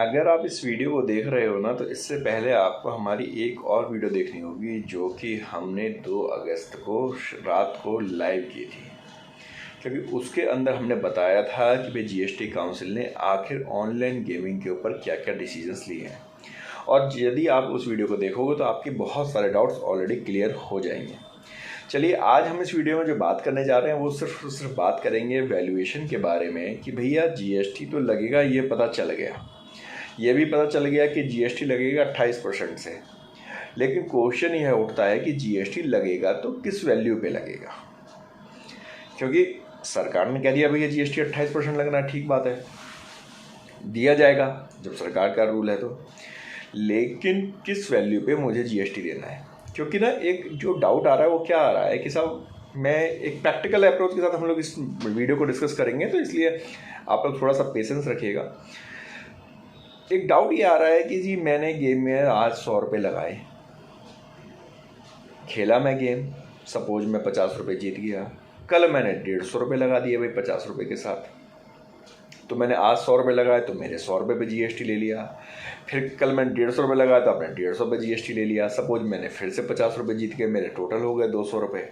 अगर आप इस वीडियो को देख रहे हो ना, तो इससे पहले आपको हमारी एक और वीडियो देखनी होगी जो कि हमने 2 अगस्त को रात को लाइव की थी, क्योंकि उसके अंदर हमने बताया था कि भाई जीएसटी काउंसिल ने आखिर ऑनलाइन गेमिंग के ऊपर क्या क्या डिसीजंस लिए हैं। और यदि आप उस वीडियो को देखोगे तो आपके बहुत सारे डाउट्स ऑलरेडी क्लियर हो जाएंगे। चलिए, आज हम इस वीडियो में जो बात करने जा रहे हैं वो सिर्फ बात करेंगे वैल्यूएशन के बारे में कि भैया जीएसटी तो लगेगा, ये पता चल गया। ये भी पता चल गया कि जीएसटी लगेगा 28% से, लेकिन क्वेश्चन यह उठता है कि जीएसटी लगेगा तो किस वैल्यू पे लगेगा। क्योंकि सरकार ने कह दिया भैया जीएसटी 28% लगना, ठीक बात है, दिया जाएगा जब सरकार का रूल है तो, लेकिन किस वैल्यू पे मुझे जीएसटी देना है। क्योंकि ना एक जो डाउट आ रहा है वो क्या आ रहा है कि साहब, मैं एक प्रैक्टिकल अप्रोच के साथ हम लोग इस वीडियो को डिस्कस करेंगे, तो इसलिए आप लोग थोड़ा सा पेशेंस रखिएगा। एक डाउट ये आ रहा है कि जी मैंने गेम में आज 100 रुपये लगाए, खेला मैं गेम, सपोज मैं 50 रुपये जीत गया, कल मैंने 150 रुपये लगा दिए भाई 50 रुपये के साथ, तो मैंने आज 100 रुपये लगाए तो मेरे 100 रुपये पे जीएसटी ले लिया। फिर कल मैंने 150 रुपये लगाया तो आपने 150 पे जीएसटी ले लिया। सपोज मैंने फिर से 50 रुपये जीत के मेरे टोटल हो गए 200 रुपये।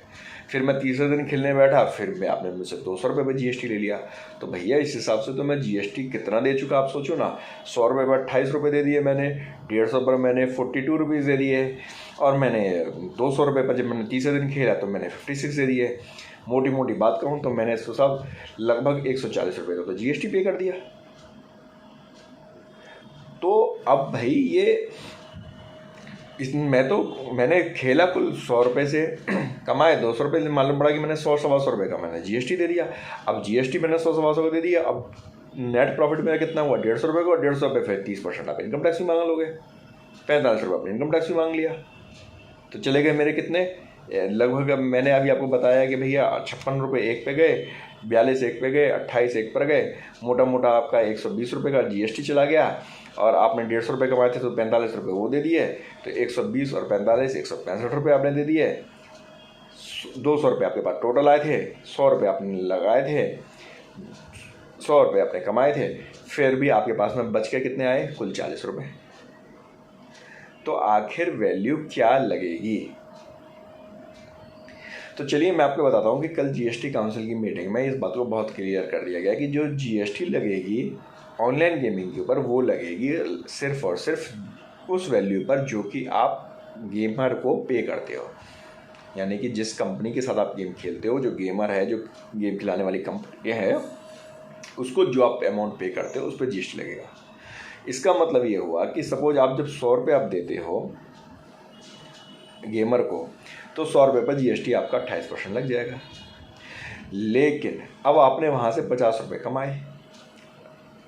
फिर मैं तीसरे दिन खेलने बैठा, फिर मैं आपने मुझसे 200 रुपये पे जीएसटी ले लिया। तो भैया इस हिसाब से तो मैं जीएसटी कितना दे चुका, आप सोचो ना। 100 रुपये पर 28 रुपये दे दिए मैंने, 150 पर मैंने 42 रुपीज़ दे दिए, और मैंने 200 रुपये पर जब मैंने तीसरे दिन खेला तो मैंने 56 दे दिए। मोटी मोटी बात कहूँ तो मैंने इसको सब लगभग 140 रुपये का तो जीएसटी पे कर दिया। तो अब भाई ये मैंने खेला कुल 100 रुपये से कमाए 200 रुपये से, मालूम पड़ा कि मैंने 100-125 रुपये का मैंने जीएसटी दे दिया। अब जीएसटी मैंने 100-125 को दे दिया, अब नेट प्रॉफिट मेरा कितना हुआ 150 रुपये का, और 150 रुपये फिर 30% आप इनकम टैक्स भी मांग लोगे, 45 रुपये आपने इनकम टैक्स भी मांग लिया, तो चले गए मेरे कितने लगभग। अब मैंने अभी आपको बताया कि भैया 56 रुपये एक पे गए, 42 एक पे गए, 28 एक पर गए, मोटा मोटा आपका 120 रुपये का जीएसटी चला गया। और आपने 150 रुपये कमाए थे तो 45 रुपये वो दे दिए, तो 120 और 45 165 रुपये आपने दे दिए। 200 रुपये आपके पास टोटल आए थे, 100 रुपये आपने लगाए थे, 100 रुपये आपने कमाए थे, फिर भी आपके पास में बच के कितने आए, कुल 40 रुपये। तो आखिर वैल्यू क्या लगेगी। तो चलिए मैं आपको बताता हूँ कि कल जीएसटी काउंसिल की मीटिंग में इस बात को बहुत क्लियर कर दिया गया कि जो जीएसटी लगेगी ऑनलाइन गेमिंग के ऊपर, वो लगेगी सिर्फ और सिर्फ उस वैल्यू पर जो कि आप गेमर को पे करते हो। यानी कि जिस कंपनी के साथ आप गेम खेलते हो, जो गेमर है, जो गेम खिलाने वाली कंपनी है, उसको जो आप अमाउंट पे करते हो उस पर जीएसटी लगेगा। इसका मतलब ये हुआ कि सपोज आप जब 100 रुपये आप देते हो गेमर को, तो 100 रुपये पर जीएसटी आपका 28% लग जाएगा। लेकिन अब आपने वहाँ से 50 रुपये कमाए,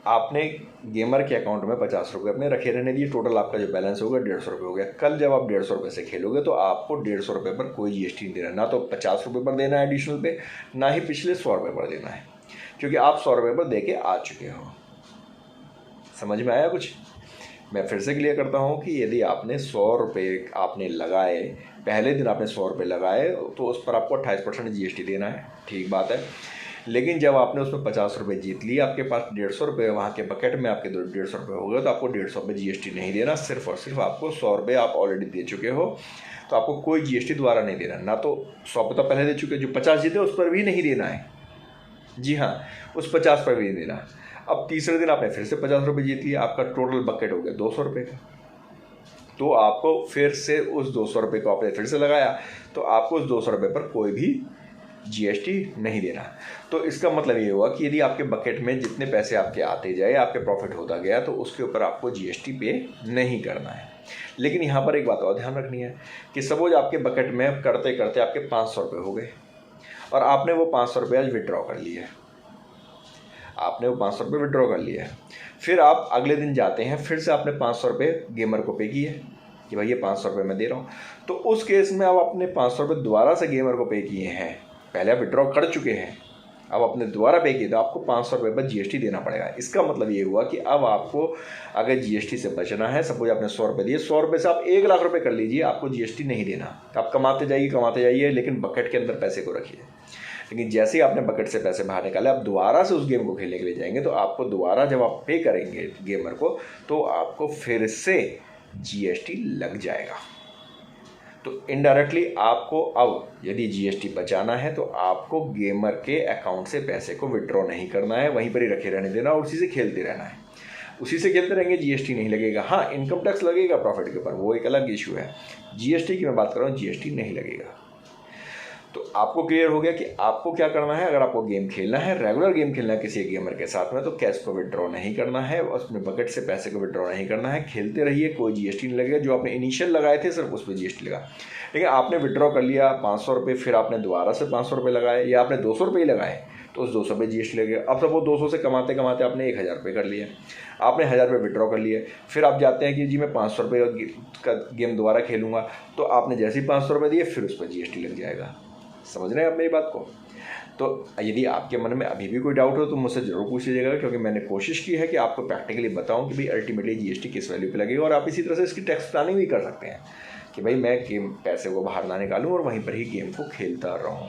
आपने गेमर के अकाउंट में 50 रुपये अपने रखे रहने दिए, टोटल आपका जो बैलेंस होगा 150 रुपये हो गया। कल जब आप 150 रुपये से खेलोगे तो आपको 150 रुपये पर कोई जीएसटी नहीं देना, ना तो 50 रुपये पर देना है एडिशनल पे, ना ही पिछले 100 रुपये पर देना है, क्योंकि आप 100 रुपये पर दे के आ चुके हो। समझ में आया कुछ? मैं फिर से क्लियर करता हूँ कि यदि आपने 100 रुपये आपने लगाए, पहले दिन आपने 100 रुपये लगाए, तो उस पर आपको 28% जीएसटी देना है, ठीक बात है। लेकिन जब आपने उसमें 50 रुपये जीत लिए, आपके पास 150 रुपये वहाँ के बकेट में आपके 150 रुपये हो गए, तो आपको 150 रुपये जीएसटी नहीं देना, सिर्फ और सिर्फ आपको 100 रुपये आप ऑलरेडी दे चुके हो, तो आपको कोई जीएसटी दोबारा नहीं देना। ना तो 100 रुपये तो पहले दे चुके, जो 50 जीते उस पर भी नहीं देना है, जी हाँ, उस 50 पर भी नहीं देना। अब तीसरे दिन आपने फिर से 50 रुपये जीत लिया, आपका टोटल बकेट हो गया 200 रुपये का, तो आपको फिर से उस 200 रुपये को आपने फिर से लगाया, तो आपको उस 200 रुपये पर कोई भी जीएसटी नहीं देना। तो इसका मतलब ये हुआ कि यदि आपके बकेट में जितने पैसे आपके आते जाए, आपके प्रॉफिट होता गया, तो उसके ऊपर आपको जीएसटी पे नहीं करना है। लेकिन यहाँ पर एक बात और ध्यान रखनी है कि सपोज आपके बकेट में करते करते आपके 500 रुपये हो गए, और आपने वो 500 रुपये आज विड्रॉ कर लिए, आपने वो 500 रुपये विड्रॉ कर लिया है। फिर आप अगले दिन जाते हैं, फिर से आपने 500 रुपये गेमर को पे किए कि भाई ये 500 रुपये मैं दे रहा हूँ, तो उस केस में आप अपने 500 रुपये दोबारा से गेमर को पे किए हैं, पहले आप विड्रॉ कर चुके हैं, अब आपने दोबारा पे किए, तो आपको 500 रुपये पर जीएसटी देना पड़ेगा। इसका मतलब ये हुआ कि अब आपको अगर जीएसटी से बचना है, सपोज आपने 100 रुपये दिए, 100 रुपये से आप 1 लाख रुपये कर लीजिए, आपको जीएसटी नहीं देना, आप कमाते जाइए, लेकिन बकेट के अंदर पैसे को रखिए। लेकिन जैसे ही आपने बकेट से पैसे बाहर निकाले, आप दोबारा से उस गेम को खेलने के लिए जाएंगे, तो आपको दोबारा जब आप पे करेंगे गेमर को, तो आपको फिर से GST लग जाएगा। तो इनडायरेक्टली आपको अब यदि GST बचाना है तो आपको गेमर के अकाउंट से पैसे को विड्रॉ नहीं करना है, वहीं पर ही रखे रहने देना और उसी से खेलते रहना है। उसी से खेलते रहेंगे, GST नहीं लगेगा। हाँ, इनकम टैक्स लगेगा प्रॉफिट के ऊपर, वो एक अलग इशू है। GST की मैं बात कर रहा हूँ, GST नहीं लगेगा। तो आपको क्लियर हो गया कि आपको क्या करना है। अगर आपको गेम खेलना है, रेगुलर गेम खेलना है किसी गेमर के साथ में, तो कैश को विड्रॉ नहीं करना है, उसमें बकेट से पैसे को विड्रॉ नहीं करना है। खेलते रहिए, कोई GST नहीं लगेगा। जो आपने इनिशियल लगाए थे सिर्फ उस पर GST लगा। लेकिन आपने विड्रॉ कर लिया 500 रुपये, फिर आपने दोबारा से 500 रुपये लगाए, या आपने 200 रुपये ही लगाए, तो उस 200 पे GST लगेगा। अब सब वो 200 से कमाते कमाते आपने 1000 रुपये कर लिए, आपने 1000 रुपये विड्रॉ कर लिए। फिर आप जाते हैं कि जी मैं 500 रुपये का गेम दोबारा खेलूँगा, तो आपने जैसे ही 500 रुपये दिए, फिर उस पर GST लग जाएगा। समझ रहे हैं आप मेरी बात को? तो यदि आपके मन में अभी भी कोई डाउट हो तो मुझसे ज़रूर पूछ लीजिएगा, क्योंकि मैंने कोशिश की है कि आपको प्रैक्टिकली बताऊं कि भाई अल्टीमेटली GST किस वैल्यू पे लगेगा। और आप इसी तरह से इसकी टैक्स प्लानिंग भी कर सकते हैं कि भाई मैं गेम पैसे को बाहर ना निकालूं और वहीं पर ही गेम को खेलता रहूं।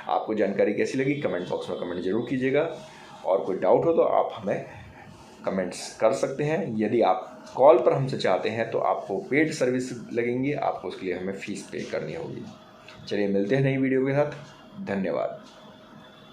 आपको जानकारी कैसी लगी कमेंट बॉक्स में कमेंट जरूर कीजिएगा, और कोई डाउट हो तो आप हमें कमेंट्स कर सकते हैं। यदि आप कॉल पर हमसे चाहते हैं तो आपको पेड सर्विस लगेंगी, आपको उसके लिए हमें फ़ीस पे करनी होगी। चलिए मिलते हैं नई वीडियो के साथ, धन्यवाद।